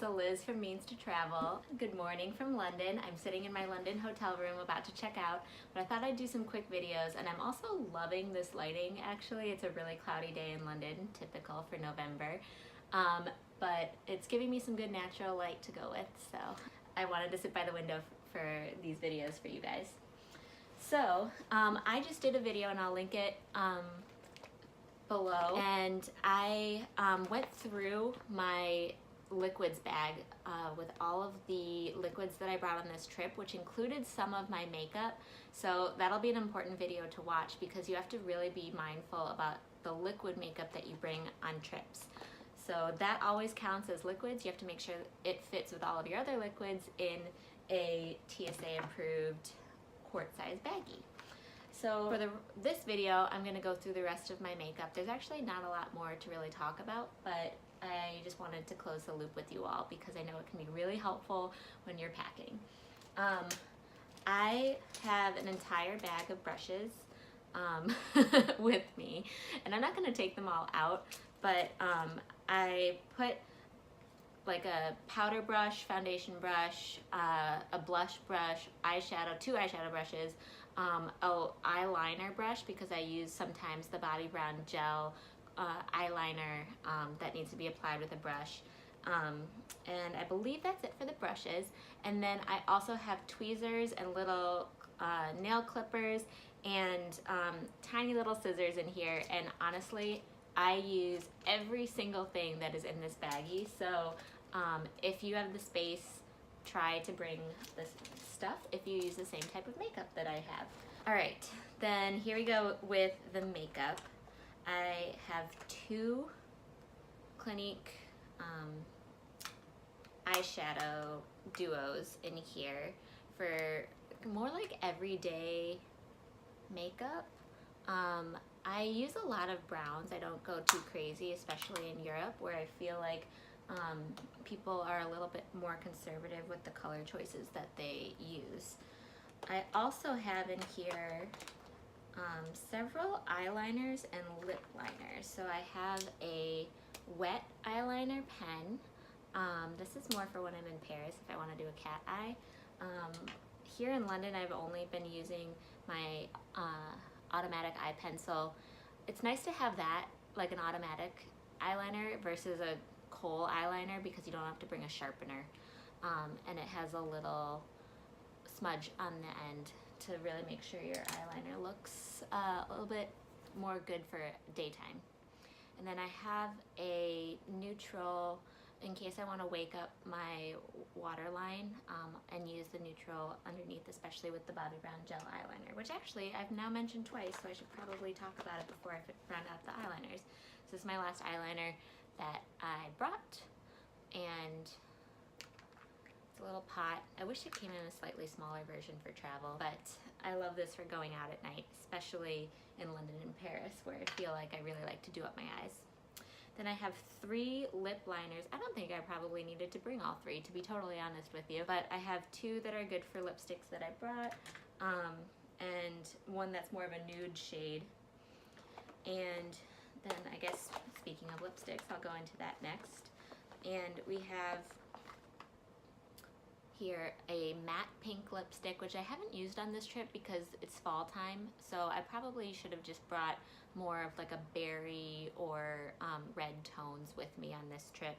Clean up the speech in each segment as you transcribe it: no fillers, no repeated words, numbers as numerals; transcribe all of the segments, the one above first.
Melissa, Liz from Means to Travel. Good morning from London. I'm sitting in my London hotel room about to check out, but I thought I'd do some quick videos, and I'm also loving this lighting. Actually, it's a really cloudy day in London, typical for November, but it's giving me some good natural light to go with, so I wanted to sit by the window for these videos for you guys. So, I just did a video, and I'll link it below, and I went through my liquids bag with all of the liquids that I brought on this trip, which included some of my makeup. So that'll be an important video to watch because you have to really be mindful about the liquid makeup that you bring on trips. So that always counts as liquids. You have to make sure it fits with all of your other liquids in a TSA approved quart-size baggie. So for this video, I'm going to go through the rest of my makeup. There's actually not a lot more to really talk about, but I just wanted to close the loop with you all because I know it can be really helpful when you're packing. I have an entire bag of brushes with me, and I'm not going to take them all out, but I put like a powder brush, foundation brush, a blush brush, eyeshadow, 2 eyeshadow brushes, a eyeliner brush because I use sometimes the Bobbi Brown gel eyeliner that needs to be applied with a brush. And I believe that's it for the brushes. And then I also have tweezers and little nail clippers and tiny little scissors in here. And honestly, I use every single thing that is in this baggie. So if you have the space, try to bring this stuff if you use the same type of makeup that I have. All right, then here we go with the makeup. I have 2 Clinique eyeshadow duos in here for more like everyday makeup. I use a lot of browns. I don't go too crazy, especially in Europe where I feel like people are a little bit more conservative with the color choices that they use. I also have in here several eyeliners and lip liners. So I have a wet eyeliner pen. This is more for when I'm in Paris if I want to do a cat eye. Here in London, I've only been using my automatic eye pencil. It's nice to have that, like an automatic eyeliner versus a kohl eyeliner because you don't have to bring a sharpener. And it has a little smudge on the end to really make sure your eyeliner looks a little bit more good for daytime. And then I have a neutral in case I want to wake up my waterline and use the neutral underneath, especially with the Bobbi Brown gel eyeliner, which actually I've now mentioned twice, so I should probably talk about it before I round out the eyeliners. So this is my last eyeliner that I brought, and it's a little pot. I wish it came in a slightly smaller version for travel, but I love this for going out at night, especially in London and Paris, where I feel like I really like to do up my eyes. Then I have 3 lip liners. I don't think I probably needed to bring all 3, to be totally honest with you, but I have 2 that are good for lipsticks that I brought, and one that's more of a nude shade. And then I guess, speaking of lipsticks, I'll go into that next. And we have here a matte pink lipstick, which I haven't used on this trip because it's fall time, so I probably should have just brought more of like a berry or red tones with me on this trip.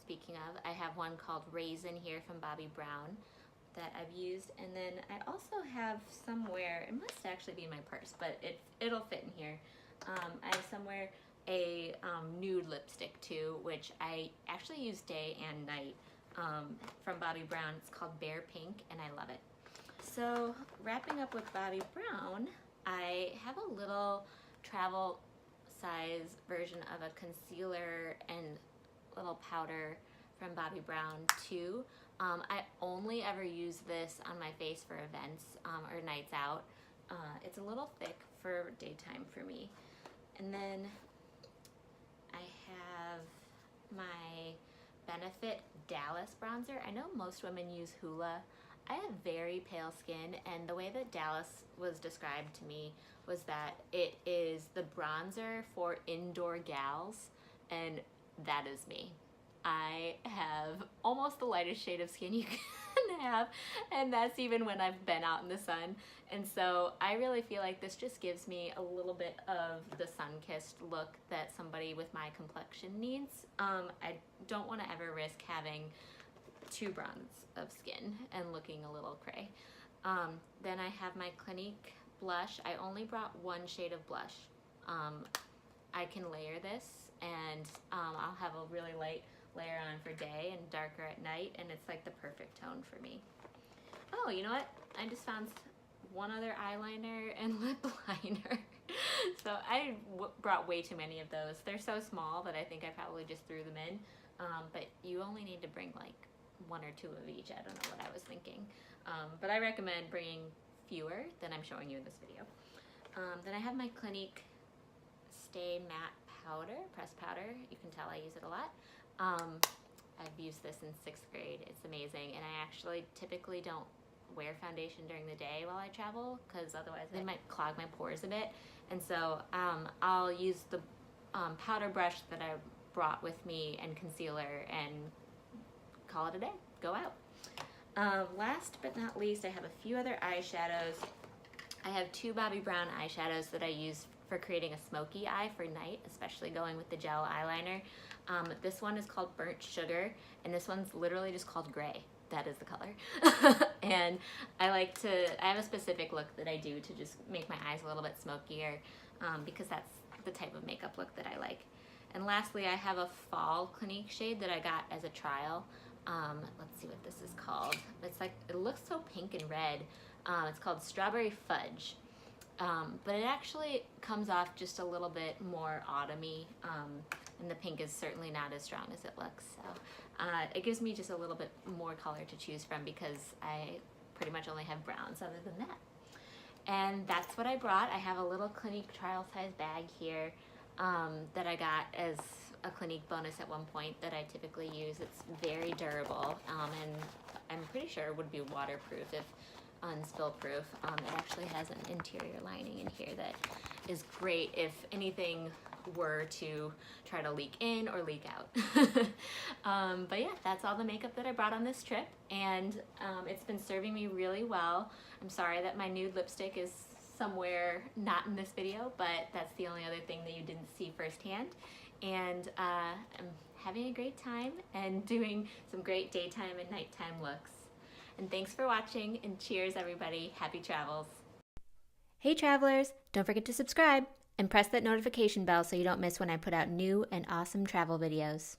Speaking of, I have one called Raisin here from Bobbi Brown that I've used, and then I also have somewhere, it must actually be in my purse, but it'll fit in here. I have somewhere a nude lipstick too, which I actually use day and night. From Bobbi Brown. It's called Bare Pink, and I love it. So wrapping up with Bobbi Brown, I have a little travel size version of a concealer and little powder from Bobbi Brown too. I only ever use this on my face for events or nights out. It's a little thick for daytime for me. And then I have my Benefit Dallas bronzer. I know most women use Hoola. I have very pale skin, and the way that Dallas was described to me was that it is the bronzer for indoor gals, and that is me. I have almost the lightest shade of skin you can have, and that's even when I've been out in the sun. And so I really feel like this just gives me a little bit of the sun-kissed look that somebody with my complexion needs. I don't want to ever risk having too bronze of skin and looking a little cray. Then I have my Clinique blush. I only brought one shade of blush. I can layer this, and I'll have a really light layer on for day and darker at night, and it's like the perfect tone for me. Oh, you know what? I just found one other eyeliner and lip liner. So I brought way too many of those. They're so small that I think I probably just threw them in. But you only need to bring like one or two of each. I don't know what I was thinking. But I recommend bringing fewer than I'm showing you in this video. Then I have my Clinique Stay Matte Powder, pressed powder. You can tell I use it a lot. I've used this in 6th grade. It's amazing, and I actually typically don't wear foundation during the day while I travel because otherwise it might clog my pores a bit. And so I'll use the powder brush that I brought with me and concealer and call it a day. Go out. Last but not least, I have a few other eyeshadows. I have 2 Bobbi Brown eyeshadows that I use for creating a smoky eye for night, especially going with the gel eyeliner. This one is called Burnt Sugar, and this one's literally just called Gray. That is the color. And I have a specific look that I do to just make my eyes a little bit smokier, because that's the type of makeup look that I like. And lastly, I have a fall Clinique shade that I got as a trial. Let's see what this is called. It's like, it looks so pink and red. It's called Strawberry Fudge. But it actually comes off just a little bit more autumny, and the pink is certainly not as strong as it looks. So it gives me just a little bit more color to choose from because I pretty much only have browns other than that. And that's what I brought. I have a little Clinique trial size bag here that I got as a Clinique bonus at one point that I typically use. It's very durable, and I'm pretty sure it would be waterproof if unspill proof. It actually has an interior lining in here that is great if anything were to try to leak in or leak out. But yeah, that's all the makeup that I brought on this trip, and it's been serving me really well. I'm sorry that my nude lipstick is somewhere not in this video, but that's the only other thing that you didn't see firsthand. And I'm having a great time and doing some great daytime and nighttime looks. And thanks for watching, and cheers everybody. Happy travels. Hey travelers, don't forget to subscribe and press that notification bell so you don't miss when I put out new and awesome travel videos.